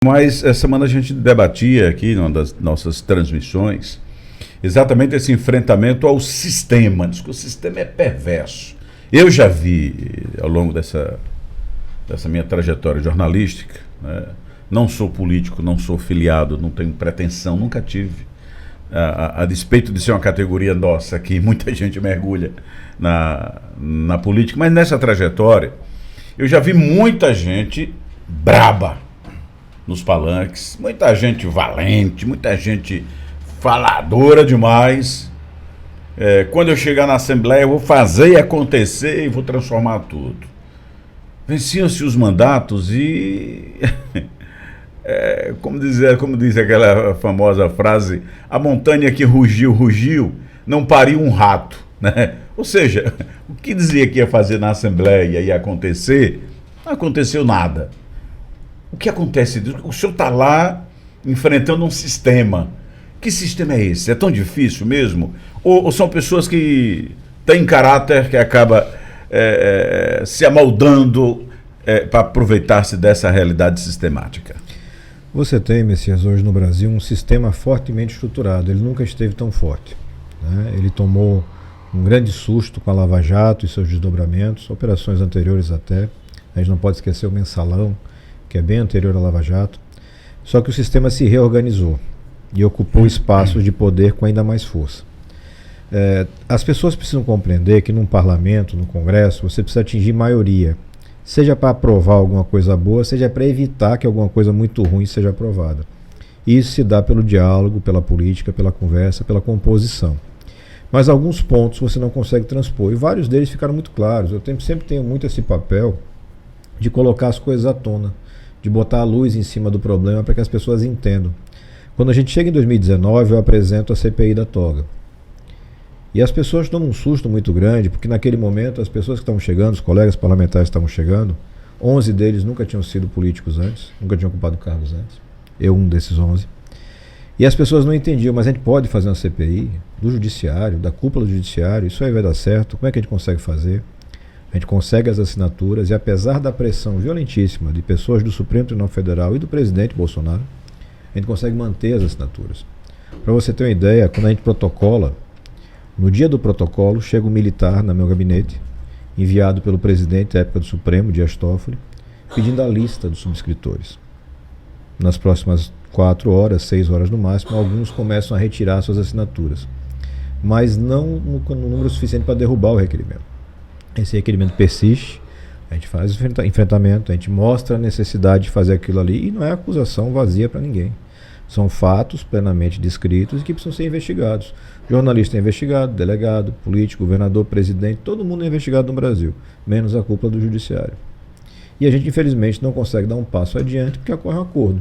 Mas essa semana a gente debatia aqui numa das nossas transmissões exatamente esse enfrentamento ao sistema. Diz que o sistema é perverso. Eu já vi ao longo dessa minha trajetória jornalística, né? Não sou político, não sou filiado, não tenho pretensão, nunca tive. A despeito de ser uma categoria nossa, que muita gente mergulha na política, mas nessa trajetória eu já vi muita gente braba nos palanques, muita gente valente, muita gente faladora demais. Quando eu chegar na Assembleia, eu vou fazer acontecer e vou transformar tudo. Venciam-se os mandatos e, como diz aquela famosa frase, a montanha que rugiu, rugiu, não pariu um rato, né? Ou seja, o que dizia que ia fazer na Assembleia ia acontecer, não aconteceu nada. O que acontece? O senhor está lá enfrentando um sistema. Que sistema é esse? É tão difícil mesmo? Ou são pessoas que têm caráter que acaba se amoldando para aproveitar-se dessa realidade sistemática? Você tem, Messias, hoje no Brasil um sistema fortemente estruturado. Ele nunca esteve tão forte, né? Ele tomou um grande susto com a Lava Jato e seus desdobramentos, operações anteriores até. A gente não pode esquecer o Mensalão, que é bem anterior à Lava Jato. Só que o sistema se reorganizou e ocupou espaços de poder com ainda mais força. As pessoas precisam compreender que num parlamento, no Congresso, você precisa atingir maioria, seja para aprovar alguma coisa boa, seja para evitar que alguma coisa muito ruim seja aprovada. Isso se dá pelo diálogo, pela política, pela conversa, pela composição. Mas alguns pontos você não consegue transpor, e vários deles ficaram muito claros. Eu sempre tenho muito esse papel de colocar as coisas à tona, de botar a luz em cima do problema para que as pessoas entendam. Quando a gente chega em 2019, eu apresento a CPI da toga. E as pessoas tomam um susto muito grande, porque naquele momento as pessoas que estavam chegando, os colegas parlamentares que estavam chegando, 11 deles nunca tinham sido políticos antes, nunca tinham ocupado cargos antes. Eu, um desses 11. E as pessoas não entendiam, mas a gente pode fazer uma CPI do judiciário, da cúpula do judiciário, isso aí vai dar certo, como é que a gente consegue fazer? A gente consegue as assinaturas e, apesar da pressão violentíssima de pessoas do Supremo Tribunal Federal e do presidente Bolsonaro, a gente consegue manter as assinaturas. Para você ter uma ideia, quando a gente protocola, no dia do protocolo, chega um militar no meu gabinete, enviado pelo presidente da época do Supremo, Dias Toffoli, pedindo a lista dos subscritores. Nas próximas 4 horas, 6 horas no máximo, alguns começam a retirar suas assinaturas, mas não no número suficiente para derrubar o requerimento. Esse requerimento persiste, a gente faz enfrentamento, a gente mostra a necessidade de fazer aquilo ali, e não é acusação vazia para ninguém. São fatos plenamente descritos e que precisam ser investigados. Jornalista é investigado, delegado, político, governador, presidente, todo mundo é investigado no Brasil, menos a cúpula do judiciário. E a gente, infelizmente, não consegue dar um passo adiante porque ocorre um acordo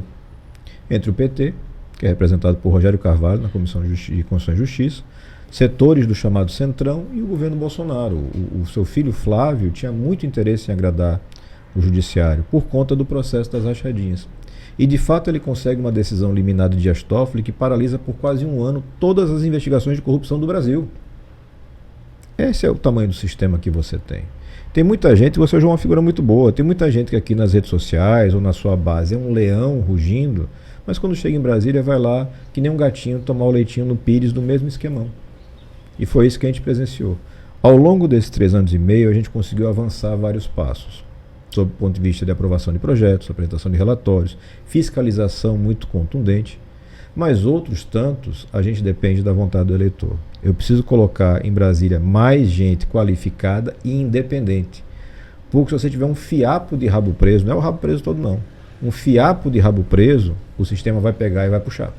entre o PT, que é representado por Rogério Carvalho na Comissão de Constituição e Justiça, setores do chamado Centrão e o governo Bolsonaro. O seu filho Flávio tinha muito interesse em agradar o judiciário por conta do processo das rachadinhas. E de fato ele consegue uma decisão liminar de Dias Toffoli que paralisa por quase 1 ano todas as investigações de corrupção do Brasil. Esse é o tamanho do sistema que você tem. Tem muita gente, você hoje é uma figura muito boa, tem muita gente que aqui nas redes sociais ou na sua base é um leão rugindo, mas quando chega em Brasília vai lá que nem um gatinho tomar o leitinho no pires do mesmo esquemão. E foi isso que a gente presenciou. Ao longo desses 3 anos e meio, a gente conseguiu avançar vários passos, sob o ponto de vista de aprovação de projetos, apresentação de relatórios, fiscalização muito contundente, mas outros tantos a gente depende da vontade do eleitor. Eu preciso colocar em Brasília mais gente qualificada e independente. Porque se você tiver um fiapo de rabo preso, não é o rabo preso todo não, um fiapo de rabo preso, o sistema vai pegar e vai puxar.